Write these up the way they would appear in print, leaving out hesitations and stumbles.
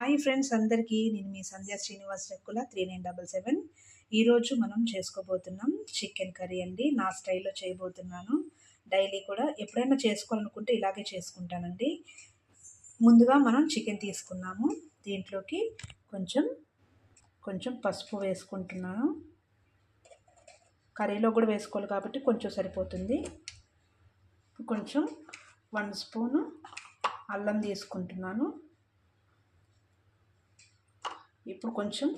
Hi friends అందరికీ, నేను మీ సంధ్య శ్రీనివాస్ రెక్కుల 3977. ఈరోజు మనం చేసుకోబోతున్నాం చికెన్ కర్రీ అండి. నా స్టైల్లో చేయబోతున్నాను. డైలీ కూడా ఎప్పుడైనా చేసుకోవాలనుకుంటే ఇలాగే చేసుకుంటానండి. ముందుగా మనం చికెన్ తీసుకున్నాము. దీంట్లోకి కొంచెం పసుపు వేసుకుంటున్నాను. కర్రీలో కూడా వేసుకోవాలి కాబట్టి కొంచెం సరిపోతుంది. కొంచెం 1 స్పూను అల్లం తీసుకుంటున్నాను. ఇప్పుడు కొంచెం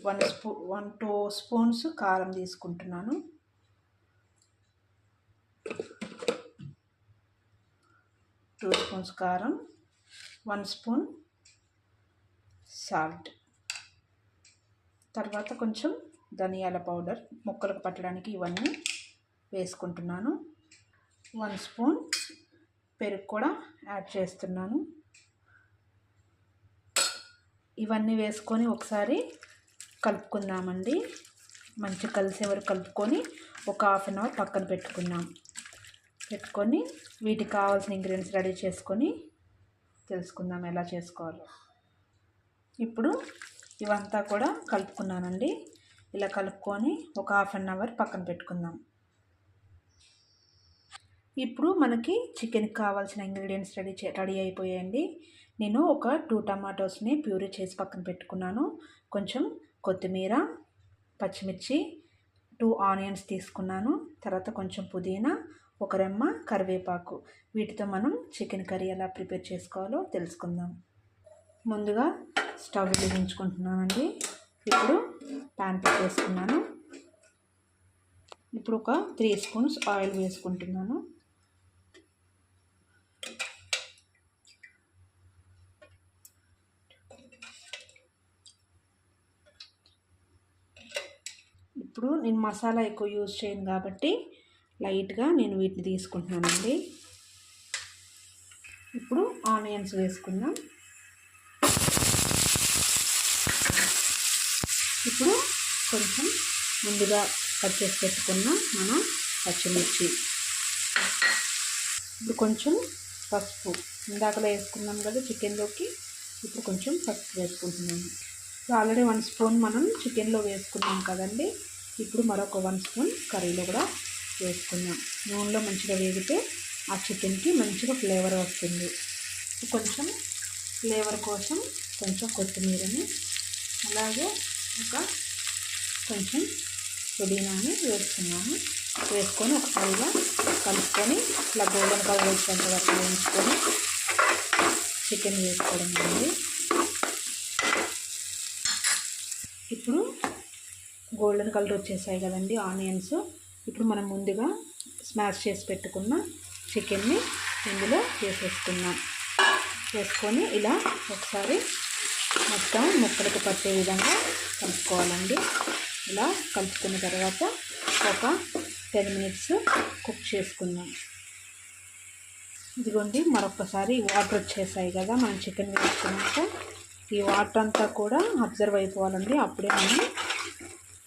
2 స్పూన్స్ కారం తీసుకుంటున్నాను. టూ స్పూన్స్ కారం, 1 స్పూన్ సాల్ట్, తర్వాత కొంచెం ధనియాల పౌడర్ ముక్కలకు పట్టడానికి ఇవన్నీ వేసుకుంటున్నాను. 1 స్పూన్ పెరుగు కూడా యాడ్ చేస్తున్నాను. ఇవన్నీ వేసుకొని ఒకసారి కలుపుకుందామండి. మంచిగా కలిసే వరకు కలుపుకొని ఒక ½ అవర్ పక్కన పెట్టుకొని వీటికి కావాల్సిన ఇంగ్రీడియంట్స్ రెడీ చేసుకొని తెలుసుకుందాం ఎలా చేసుకోవాలో. ఇప్పుడు ఇవంతా కూడా కలుపుకున్నానండి. ఇలా కలుపుకొని ఒక ½ అవర్ పక్కన పెట్టుకుందాం. ఇప్పుడు మనకి చికెన్కి కావాల్సిన ఇంగ్రీడియంట్స్ రెడీ అయిపోయాయండి. నేను ఒక 2 టమాటోస్ని ప్యూరీ చేసి పక్కన పెట్టుకున్నాను. కొంచెం కొత్తిమీర, పచ్చిమిర్చి, 2 ఆనియన్స్ తీసుకున్నాను. తర్వాత కొంచెం పుదీనా, ఒక రెమ్మ కరివేపాకు. వీటితో మనం చికెన్ కర్రీ ఎలా ప్రిపేర్ చేసుకోవాలో తెలుసుకుందాం. ముందుగా స్టవ్ వెలిగించుకుంటున్నానండి. ఇప్పుడు ప్యాన్ పెట్టేసుకున్నాను. ఇప్పుడు ఒక 3 స్పూన్స్ ఆయిల్ వేసుకుంటున్నాను. ఇప్పుడు నేను మసాలా ఎక్కువ యూజ్ చేయను కాబట్టి లైట్గా నేను వీటిని తీసుకుంటున్నానండి. ఇప్పుడు ఆనియన్స్ వేసుకుందాం. ఇప్పుడు కొంచెం ముందుగా కట్ చేసి పెట్టుకున్న మన పచ్చిమిర్చి, ఇప్పుడు కొంచెం పసుపు, ఇందాకలో వేసుకున్నాం కదా చికెన్లోకి. ఇప్పుడు కొంచెం పసుపు వేసుకుంటున్నాను. ఆల్రెడీ 1 స్పూన్ మనం చికెన్లో వేసుకున్నాం కదండి. ఇప్పుడు మరొక 1 స్పూన్ కర్రీలో కూడా వేసుకుందాం. నూనెలో మంచిగా వేగితే ఆ చికెన్కి మంచిగా ఫ్లేవర్ వస్తుంది. కొంచెం ఫ్లేవర్ కోసం కొంచెం కొత్తిమీరని, అలాగే కొంచెం పుదీనాని వేసుకున్నాము. వేసుకొని ఒకసారిగా కలుపుకొని ఇట్లా గోల్డెన్ కలర్ వచ్చేంత వరకు వేయించుకొని చికెన్ వేసుకోవడం అండి. ఇప్పుడు గోల్డెన్ కలర్ వచ్చేసాయి కదండి ఆనియన్స్. ఇప్పుడు మనం ముందుగా స్మాష్ చేసి పెట్టుకున్న చికెన్ని ఇందులో వేసుకొని ఇలా ఒకసారి మొత్తం ముక్కలకు పట్టే విధంగా కలుపుకోవాలండి. ఇలా కలుపుకున్న తర్వాత ఒక 10 మినిట్స్ కుక్ చేసుకుందాం. ఇదిగోండి, మరొకసారి వాటర్ వచ్చేసాయి కదా మనం చికెన్ వేసుకున్నాక. ఈ వాటర్ అంతా కూడా అబ్జర్వ్ అయిపోవాలండి. అప్పుడే మనం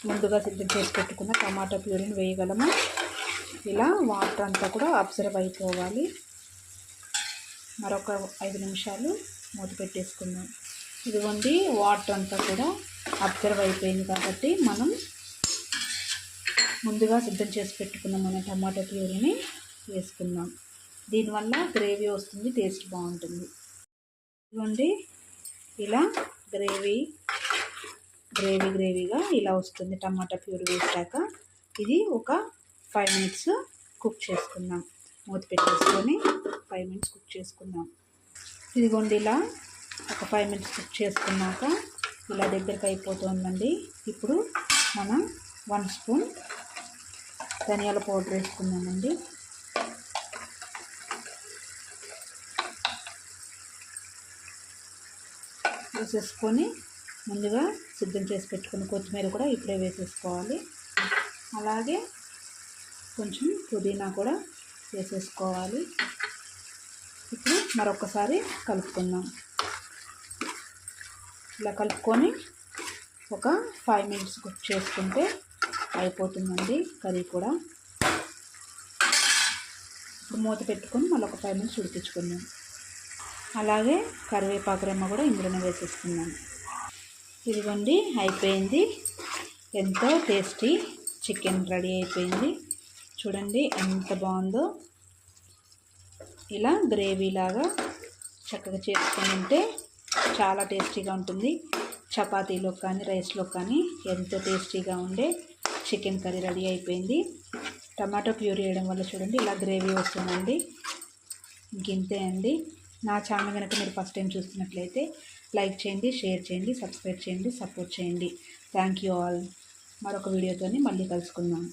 ముందుగా సిద్ధం చేసి పెట్టుకున్న టమాటా ప్యూరీని వేయగలము. ఇలా వాటర్ అంతా కూడా అబ్జర్వ్ అయిపోవాలి. మరొక 5 నిమిషాలు మూత పెట్టేసుకుందాం. ఇదిగోండి, వాటర్ అంతా కూడా అబ్జర్వ్ అయిపోయింది కాబట్టి మనం ముందుగా సిద్ధం చేసి పెట్టుకున్న మన టమాటా ప్యూరీని వేసుకుందాం. దీనివల్ల గ్రేవీ వస్తుంది, టేస్ట్ బాగుంటుంది. ఇదిగోండి, ఇలా గ్రేవీగా ఇలా వస్తుంది టమాటా ప్యూరీ వేసాక. ఇది ఒక 5 మినిట్స్ కుక్ చేసుకుందాం. మూత పెట్టేసుకొని 5 మినిట్స్ కుక్ చేసుకుందాం. ఇదిగోండి, ఇలా ఒక 5 మినిట్స్ కుక్ చేసుకున్నాక ఇలా దగ్గరికి అయిపోతుందండి. ఇప్పుడు మనం 1 స్పూన్ ధనియాల పౌడర్ వేసుకుందామండి. వేసేసుకొని ముందుగా సిద్ధం చేసి పెట్టుకున్న కొత్తిమీర కూడా ఇప్పుడే వేసేసుకోవాలి. అలాగే కొంచెం పుదీనా కూడా వేసేసుకోవాలి. ఇప్పుడు మరొకసారి కలుపుకుందాం. ఇలా కలుపుకొని ఒక 5 మినిట్స్ కుక్ చేసుకుంటే అయిపోతుందండి కర్రీ కూడా. ఇప్పుడు మూత పెట్టుకొని మళ్ళీ ఒక 5 మినిట్స్ ఉడికించుకుందాం. అలాగే కరివేపాకు రెమ్మ కూడా ఇందులోనే వేసేసుకున్నాను. ఇదిగోండి అయిపోయింది. ఎంతో టేస్టీ చికెన్ రెడీ అయిపోయింది. చూడండి ఎంత బాగుందో. ఇలా గ్రేవీలాగా చక్కగా చేసుకొని ఉంటే చాలా టేస్టీగా ఉంటుంది. చపాతీలో కానీ రైస్లో కానీ ఎంతో టేస్టీగా ఉండే చికెన్ కర్రీ రెడీ అయిపోయింది. టమాటో ప్యూరీ వేయడం వల్ల చూడండి ఇలా గ్రేవీ వస్తుందండి. ఇంతే అండి. నా ఛానల్ కనుక మీరు ఫస్ట్ టైం చూస్తున్నట్లయితే లైక్ చేయండి, షేర్ చేయండి, సబ్స్క్రైబ్ చేయండి, సపోర్ట్ చేయండి. Thank you all. మరొక వీడియోతోని మళ్ళీ కలుసుకుందాం.